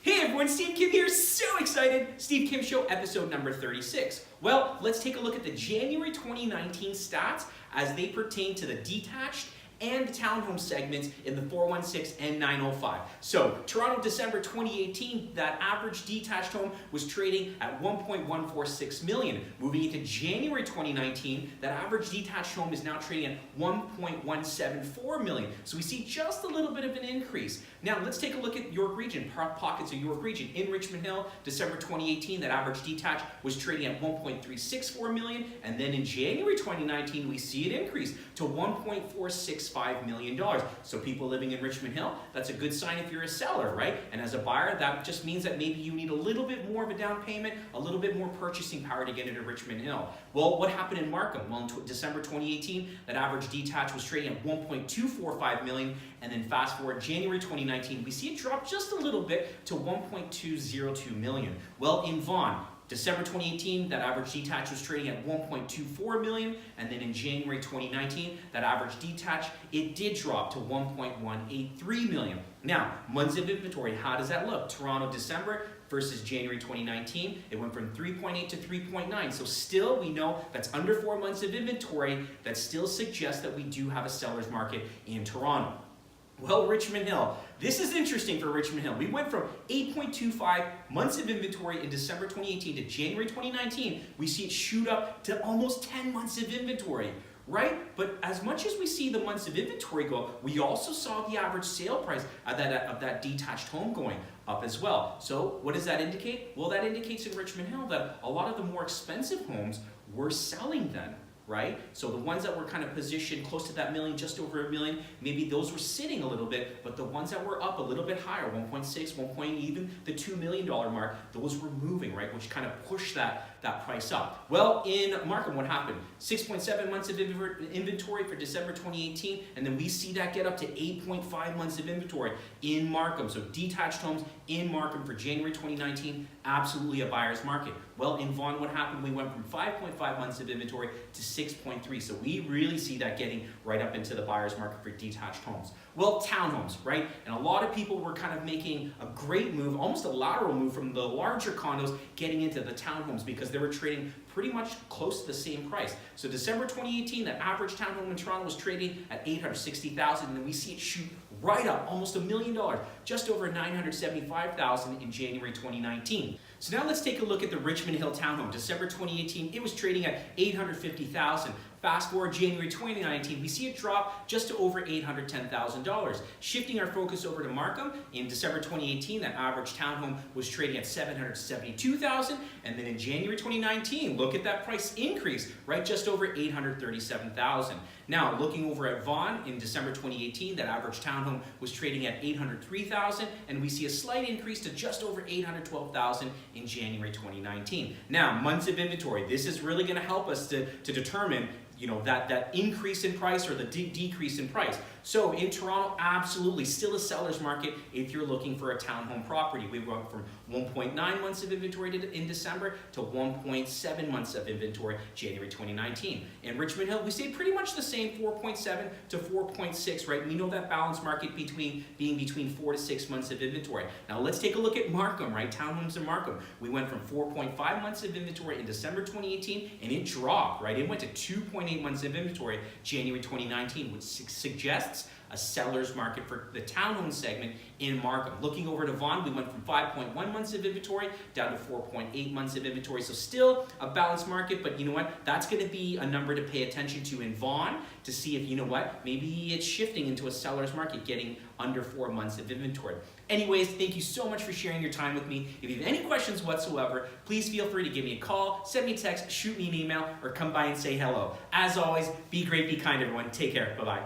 Hey everyone, Steve Kim here, so excited! Steve Kim Show, episode number 36. Well, let's take a look at the January 2019 stats as they pertain to the detached and the townhome segments in the 416 and 905. So, Toronto, December 2018, that average detached home was trading at 1.146 million. Moving into January 2019, that average detached home is now trading at 1.174 million. So we see just a little bit of an increase. Now, let's take a look at York Region, pockets of York Region. In Richmond Hill, December 2018, that average detached was trading at 1.364 million. And then in January 2019, we see it increase to $1.465 million. So people living in Richmond Hill, that's a good sign if you're a seller, right? And as a buyer, that just means that maybe you need a little bit more of a down payment, a little bit more purchasing power to get into Richmond Hill. Well, what happened in Markham? Well, in December 2018, that average detached was trading at 1.245 million, and then fast forward January 2019, we see it drop just a little bit to 1.202 million. Well, in Vaughan, December 2018, that average detached was trading at 1.24 million, and then in January 2019, that average detached, it did drop to 1.183 million. Now, months of inventory, how does that look? Toronto, December versus January 2019, it went from 3.8 to 3.9. So still, we know that's under 4 months of inventory. That still suggests that we do have a seller's market in Toronto. Well, Richmond Hill. This is interesting for Richmond Hill. We went from 8.25 months of inventory in December 2018 to January 2019. We see it shoot up to almost 10 months of inventory, right? But as much as we see the months of inventory go up, we also saw the average sale price of that detached home going up as well. So what does that indicate? Well, that indicates in Richmond Hill that a lot of the more expensive homes were selling then. Right? So the ones that were kind of positioned close to that million, just over a million, maybe those were sitting a little bit, but the ones that were up a little bit higher, 1.6, 1 point, even the $2 million mark, those were moving, right? Which kind of pushed that price up. Well, in Markham, what happened? 6.7 months of inventory for December 2018, and then we see that get up to 8.5 months of inventory in Markham. So detached homes in Markham for January 2019, absolutely a buyer's market. Well, in Vaughan, what happened? We went from 5.5 months of inventory to 6.3. So we really see that getting right up into the buyer's market for detached homes. Well, townhomes, right? And a lot of people were kind of making a great move, almost a lateral move from the larger condos getting into the townhomes because they were trading pretty much close to the same price. So December 2018, that average townhome in Toronto was trading at $860,000, and then we see it shoot right up, almost $1 million, just over $975,000 in January 2019. So now let's take a look at the Richmond Hill townhome. December 2018, it was trading at $850,000. Fast forward January 2019, we see it drop just to over $810,000. Shifting our focus over to Markham, in December 2018, that average townhome was trading at $772,000, and then in January 2019, look at that price increase, right, just over $837,000. Now, looking over at Vaughan, in December 2018, that average townhome was trading at $803,000, and we see a slight increase to just over $812,000 in January 2019. Now, months of inventory, this is really going to help us to determine that increase in price or the decrease in price. So in Toronto, absolutely still a seller's market if you're looking for a townhome property. We went from 1.9 months of inventory in December to 1.7 months of inventory January 2019. In Richmond Hill, we stayed pretty much the same, 4.7 to 4.6, right? We know that balance market being between 4 to 6 months of inventory. Now let's take a look at Markham, right? Townhomes in Markham. We went from 4.5 months of inventory in December 2018, and it dropped, right? It went to 2.8 months of inventory January 2019, which suggests a seller's market for the townhome segment in Markham. Looking over to Vaughan, we went from 5.1 months of inventory down to 4.8 months of inventory. So still a balanced market, but you know what? That's going to be a number to pay attention to in Vaughan to see if, you know what, maybe it's shifting into a seller's market, getting under 4 months of inventory. Anyways, thank you so much for sharing your time with me. If you have any questions whatsoever, please feel free to give me a call, send me a text, shoot me an email, or come by and say hello. As always, be great, be kind, everyone. Take care. Bye-bye.